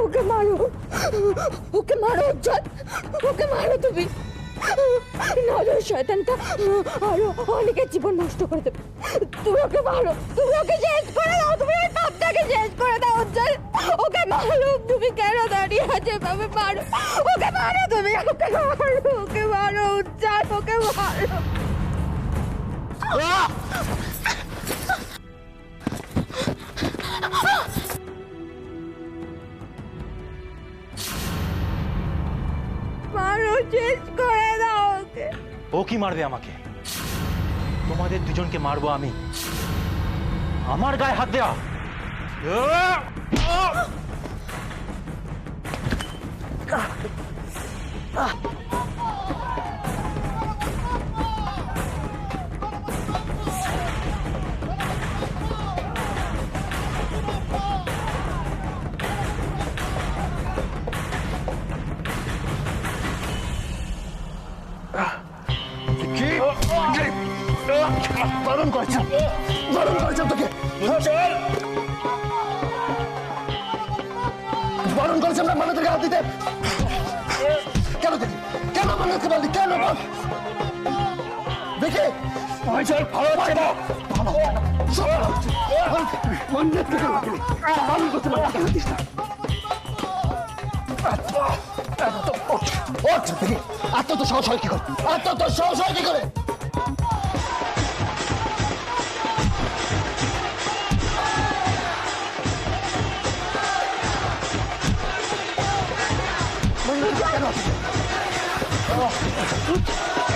ওকে মারো, ওকে মারো উজ্জ্বল, ওকে মারো তুমি, নাহলে ওই শয়তানটা আরো অনেকের জীবন নষ্ট করে দেবে। তুমি ওকে মারো, তুমি ওকে শেষ করে দাও, তুমি ওই পাপটাকে শেষ করে দাও উজ্জ্বল, ওকে মারো। তুমি কেন দাঁড়িয়ে আছে এভাবে? মারো ওকে, মারো তুমি, ওকে মারো, ওকে মারো উজ্জ্বল, ওকে মারো। মারো, শেষ করে দাও ওকে। ও কি মারবে আমাকে? তোমাদের দুজনকে মারবো আমি। আমার গায়ে হাত দেয়া! বারণ করেছেন, বারণ করেছেন তোকে, বারণ করেছেন না মান্নাতের হাত দিতে। কেন দিদি, কেন মান্নাতকে বললি, কেন বল দেখে? ভালো হচ্ছে না, মান্নাতকে কেন দিলি? বারণ করতে মান্নাতকে হাত দিস না। আত্ম তো সাহস হয় কি করে? আত্ম তো সাহস হয় কি করে?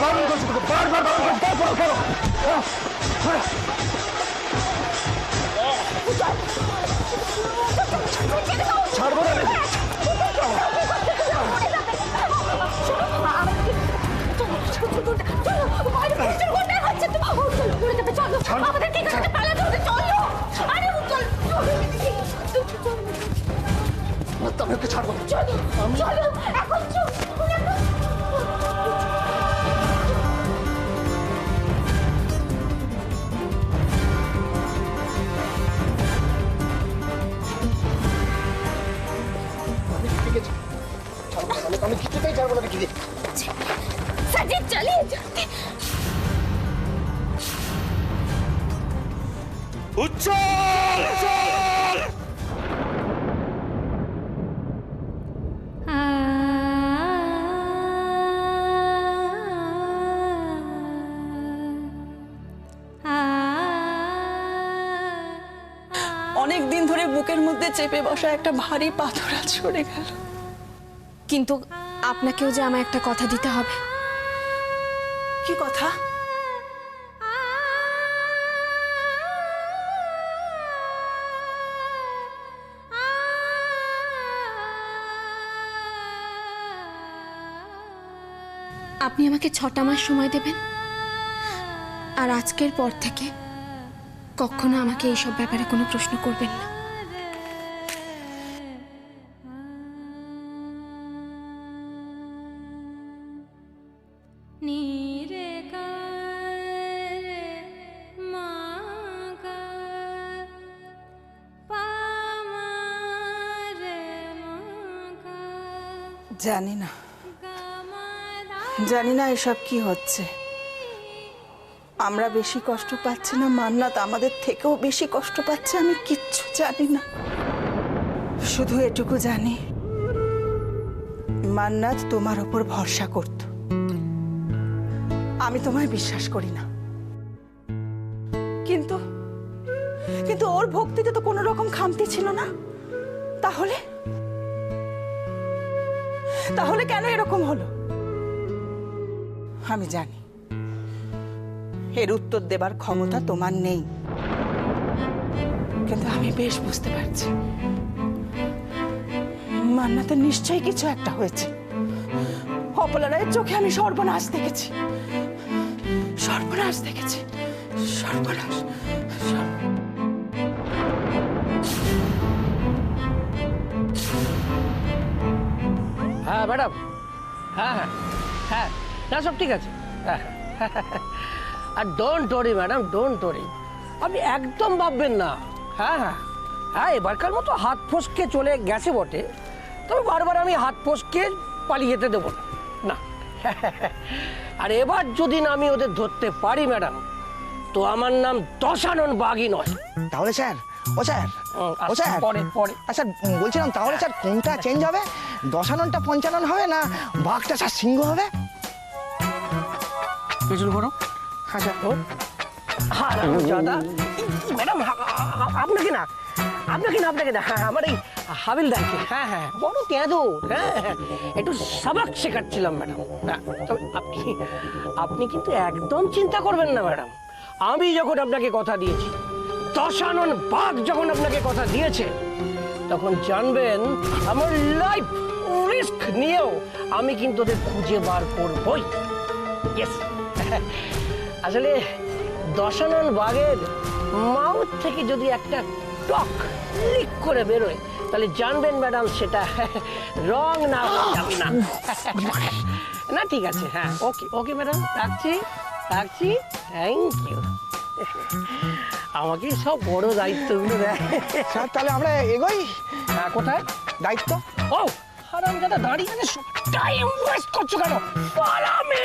বারণ করছি তোকে, বারবার বারণ করছি, তারপরেও কেন? ছাড়বো না। আমি ওকে ছাড়বো না। আমি কিছুতেই ছাড়বো না। কি সাজিদ চালিয়ে যাতে উজ্জ্বল! অনেক দিন ধরে বুকের মধ্যে চেপে বসা একটা ভারী পাথর আজ সরে গেল। কিন্তু আপনাকেও যে আমায় একটা কথা দিতে হবে। কি কথা? আপনি আমাকে 6টা মাস সময় দেবেন, আর আজকের পর থেকে কখনো আমাকে এইসব ব্যাপারে কোনো প্রশ্ন করবেন না। জানি না, জানি না এসব কি হচ্ছে। আমরা বেশি কষ্ট পাচ্ছি না, মান্নাত আমাদের থেকেও বেশি কষ্ট পাচ্ছে, আমি কিচ্ছু জানি না। শুধু এটুকু জানি মান্নাত তোমার ওপর ভরসা করত। আমি তোমায় বিশ্বাস করি না, কিন্তু কিন্তু ওর ভক্তিতে তো কোনো রকম খামতি ছিল না। তাহলে তাহলে কেন এরকম হলো? আমি জানি এর উত্তর দেবার ক্ষমতা তোমার নেই, কিন্তু আমি বেশ বুঝতে পারছি মান্নাতের নিশ্চয়ই কিছু একটা হয়েছে। অপলা রায়ের চোখে আমি সর্বনাশ দেখেছি, সর্বনাশ দেখেছি, সর্বনাশ। হ্যাঁ ম্যাডাম, হ্যাঁ হ্যাঁ হ্যাঁ, না সব ঠিক আছে। হ্যাঁ আর don't worry madam, don't worry, আপনি একদম ভাববেন না। হ্যাঁ হ্যাঁ হ্যাঁ এবারকার মতো হাত ফসকে চলে গেছে বটে, তবে বারবার আমি হাত ফসকে পালিয়ে যেতে দেবো না। না আর এবার যদি না আমি ওদের ধরতে পারি ম্যাডাম, তো আমার নাম দশানন বাগই নয়। তাহলে স্যার ও স্যার ও স্যার পরে পরে আচ্ছা বলছিলাম তাহলে স্যার কোনটা চেঞ্জ হবে, দশাননটা পঞ্চানন হবে না বাঘটা স্যার সিংহ হবে? পেছন করো। হ্যাঁ স্যার। হ্যাঁ দাদা ম্যাডাম, আপনাকে না আপনাকে না, হ্যাঁ আমার এই হাবিলদারকে, হ্যাঁ হ্যাঁ বড় তেঁদো, হ্যাঁ হ্যাঁ একটু সাবাক শেখাচ্ছিলাম ম্যাডাম। তবে আপনি কিন্তু একদম চিন্তা করবেন না ম্যাডাম, আমি যখন আপনাকে কথা দিয়েছি, দশানন বাঘ যখন আপনাকে কথা দিয়েছে, তখন জানবেন আমার লাইফ রিস্ক নিয়েও আমি কিন্তু ওদের খুঁজে বার করবই। ইয়েস, আসলে দশানন বাঘের মাউথ থেকে যদি একটা টক লিক করে বেরোয়, তাহলে জানবেন ম্যাডাম সেটা রং না যাবে না। না ঠিক আছে, হ্যাঁ ওকে ওকে ম্যাডাম, রাখছি থ্যাংক ইউ। আমাকে সব বড় দায়িত্বগুলো দেয়। স্যার তাহলে আমরা এগোই। হ্যাঁ কোথায় দায়িত্ব? ও হারামজাদা দাঁড়িয়ে টাইম ওয়েস্ট করছো কেন? Follow me.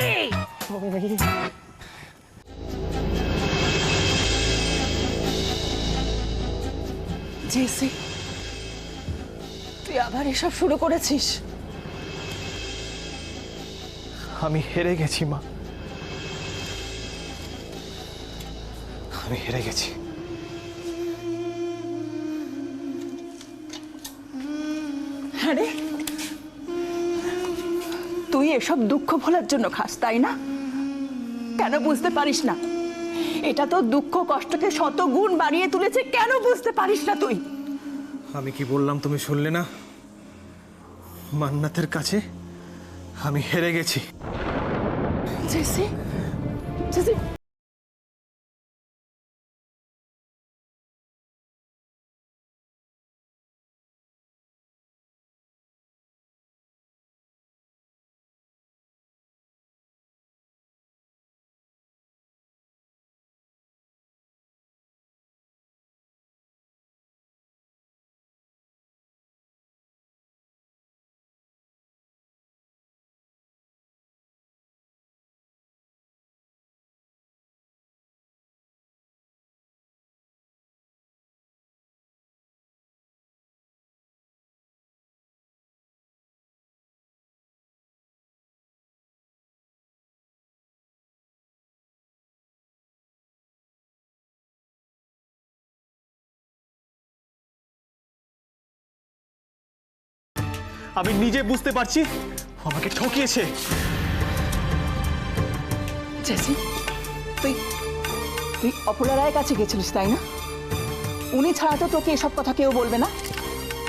জেসি, তুই আবার এসব শুরু করেছিস? আমি হেরে গেছি মা, আমি হেরে গেছি। আরে তুই এসব দুঃখ ভোলার জন্য খাস তাই না? কেন বুঝতে পারিস না? এটা তো দুঃখ কষ্টকে শত গুণ বাড়িয়ে তুলেছে, কেন বুঝতে পারিস না তুই? আমি কি বললাম তুমি শুনলে না? মান্নাতের কাছে আমি হেরে গেছি। জেসি, জেসি আমি নিজে বুঝতে পারছি আমাকে ঠকিয়েছে। জেসি, তুই তুই অপলা রায়ের কাছে গেছিলিস তাই না? উনি ছাড়া তো তোকে এসব কথা কেউ বলবে না।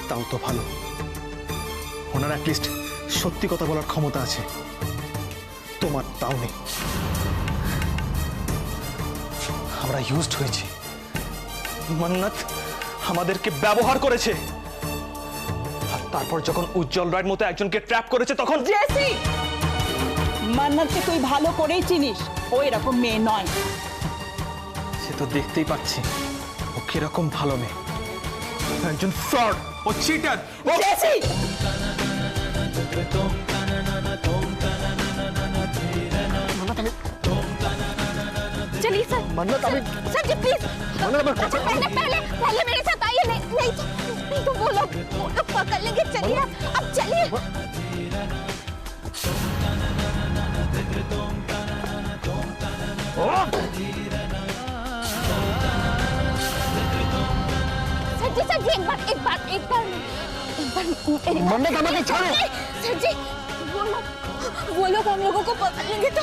তাও তো ভালো, ওনার অ্যাটলিস্ট সত্যি কথা বলার ক্ষমতা আছে, তোমার তাও নেই। আমরা ইউজড হয়েছি, মান্নাত আমাদেরকে ব্যবহার করেছে, আর তারপর যখন উজ্জ্বল রায়ের মতো একজনকে ট্র্যাপ করেছে তখন জেসি, মান্নাতকে তুই ভালো করেই চিনিস, ও এরকম মেয়ে নয়। সে তো দেখতেই পাচ্ছি ও কিরকম ভালো মেয়ে, একজন ফ্রড, ও চিটার, ও জেসি, चलिए सर। मन्नत अभी सर जी प्लीज, मन्नत अभी अच्छा पहले मेरे साथ आइए, नहीं तो वो लोग पकड़ लेंगे। चलिए अब चलिए। सर जी एक बार मन्नत हमें छोड़ो। सर जी वो लोग हम लोगों को पकड़ लेंगे तो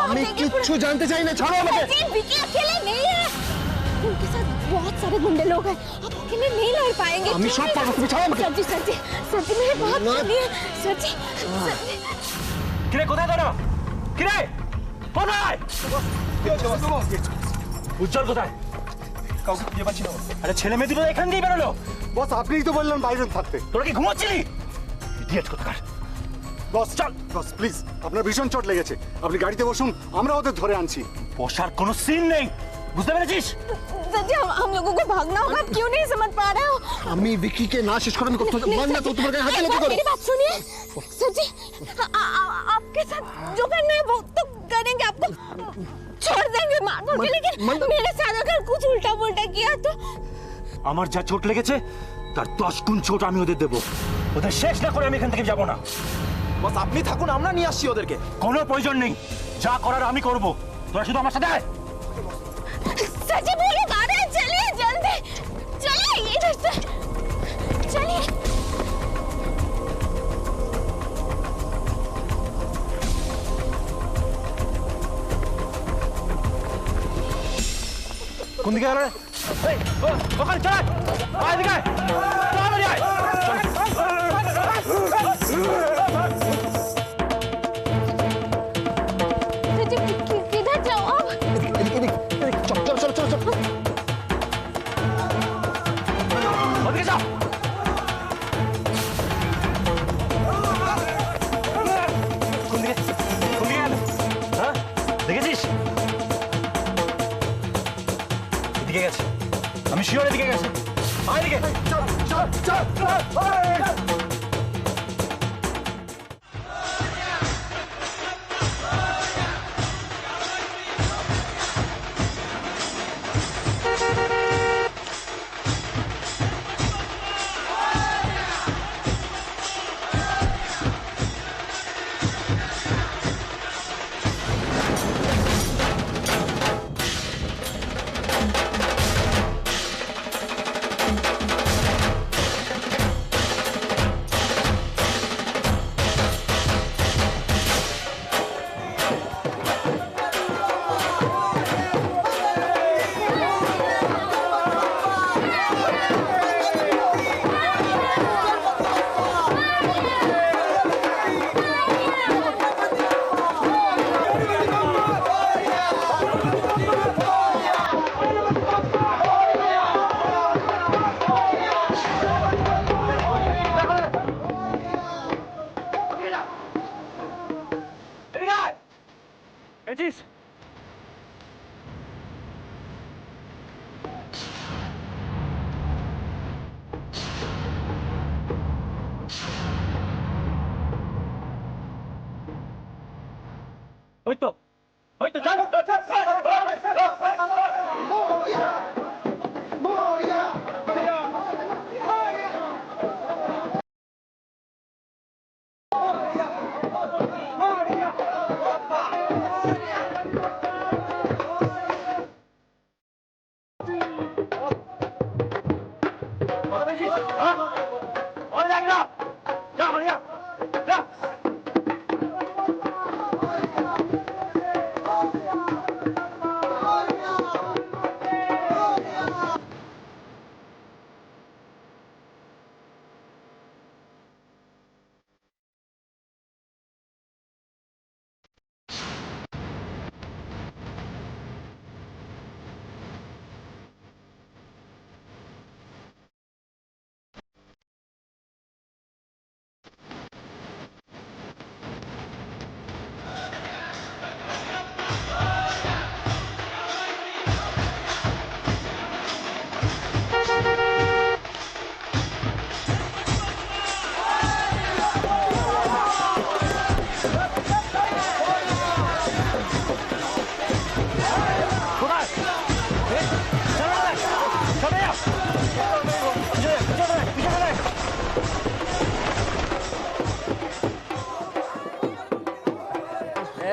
আমি কিচ্ছু জানতে চাই না, ছাড়ো আমাকে। सर जी विकी अकेले नहीं है, उनके साथ बहुत सारे गुंडे लोग हैं, आप अकेले नहीं लड़ पाएंगे। আমি সব পারবো, তুমি ছাড়ো আমাকে। सर जी मेरी बात सुनिए। सर जी কিরে কোথায় দাঁড়া? কিরে কোথায়? উজ্জ্বল কোথায়? কাউকে খুঁজে পাচ্ছি না। আরে ছেলে মেয়ে দুটো এখান দিয়ে বেরোলো। বস আপনিই তো বললেন বাইরে থাকতে। তোরা কি ঘুমাচ্ছিলি? ইডিয়েট কোথাকার। বস চল, বস প্লিজ, আপনার ভীষণ চোট লেগেছে, আপনি গাড়িতে বসুন, আমরা ওদের ধরে আনছি। বসার কোনো সিন নেই, বুঝতে পেরেছিস? सर जी हम लोगों को भागना होगा, आप क्यों नहीं समझ पा रहे हो? আমি বিক্রিকে না শেষ করে আমি কোথাও नहीं, মান্নাত सर ও তোমার গায়ে হাত एक দিলে কি बार করে? मेरी बात सुनिए सर जी, आपके साथ जो करना है वो तो करेंगे, आपको छोड़ देंगे मार के, लेकिन मेरे साथ अगर कुछ उल्टा पुल्टा किया तो আমার যা চোট লেগেছে তার 10 গুণ চোট আমি ওদের দেবো। ওদের শেষ না করে আমি এখান থেকে যাব না। বস আপনি থাকুন, আমরা নিয়ে আসছি ওদেরকে। কোনো প্রয়োজন নেই, যা করার আমি করব, তোরা শুধু আমার সাথে আয়। सर जी बोले आ रहे हैं, चलिए जल्दी चलिए इधर से चलिए। কোন দিকে গেল রে? এই, ওখানে চল, আয় এদিকে আয়, তাড়াতাড়ি আয়। सर जी किधर जाओ आप? এদিক চল চল চল চল চল। ওদিকে যাও। কোন দিকে গেল? হ্যাঁ, দেখেছিস? এদিকে গেছে, আমি শিওর এদিকে গেছে। আয় এদিকে। চল চল চল চল। পেয়েছিস? ওই তো চল।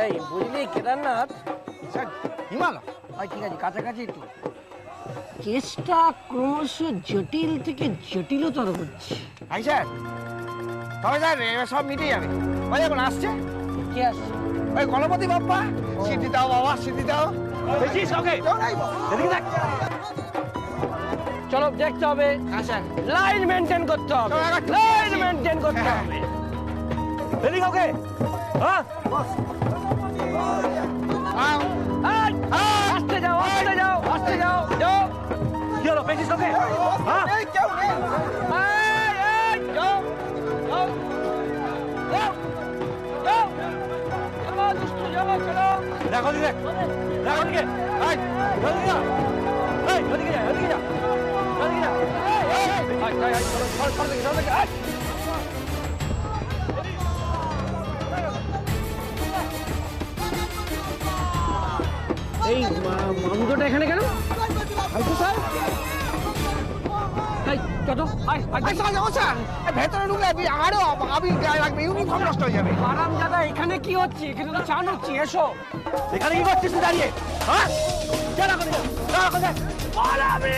এই বুঝলি কেদারনাথ, হিমালয় ঠিক আছে কাছাকাছি একটু। কেসটা ক্রমশ জটিল থেকে জটিলতর হচ্ছে। আই স্যার, তবে স্যার এবার সব মিটে যাবে। ওই এখন আসছে কে আসছে? ওই গণপতি বাপ্পা। সিদ্ধি দাও বাবা, সিদ্ধি দাও। পেয়েছিস কাউকে? এদিকে দেখ। চলো দেখতে হবে, হ্যাঁ স্যার। লাইন মেনটেন করতে হবে, চলো, একবার লাইন মেনটেন করতে হ্যাঁ। হবে। এদিকে কাউকে? হ্যাঁ, এই, আস্তে যাও, আস্তে যাও, আস্তে যাও, যাও। কি হলো? পেয়েছিস কাউকে? হ্যাঁ, এই কেউ নেই। এই, যাও, যাও, যাও, যাও। চলো, দুষ্টু, চলো, চলো। দেখো দিকে, দেখো দিকে। এই, দেখো দিকে। এই মামুদটা এখানে কেন? স্যার চলো ভেতরে ঢুকলে আরো আমি ইউনিফর্ম নষ্ট হয়ে যাবে। আরাম দাদা, এখানে কি হচ্ছে? এখানে তো চান হচ্ছে, এসো। এখানে কি করছিস তুই দাঁড়িয়ে? হ্যাঁ জানা করে জানা করে মারাবি!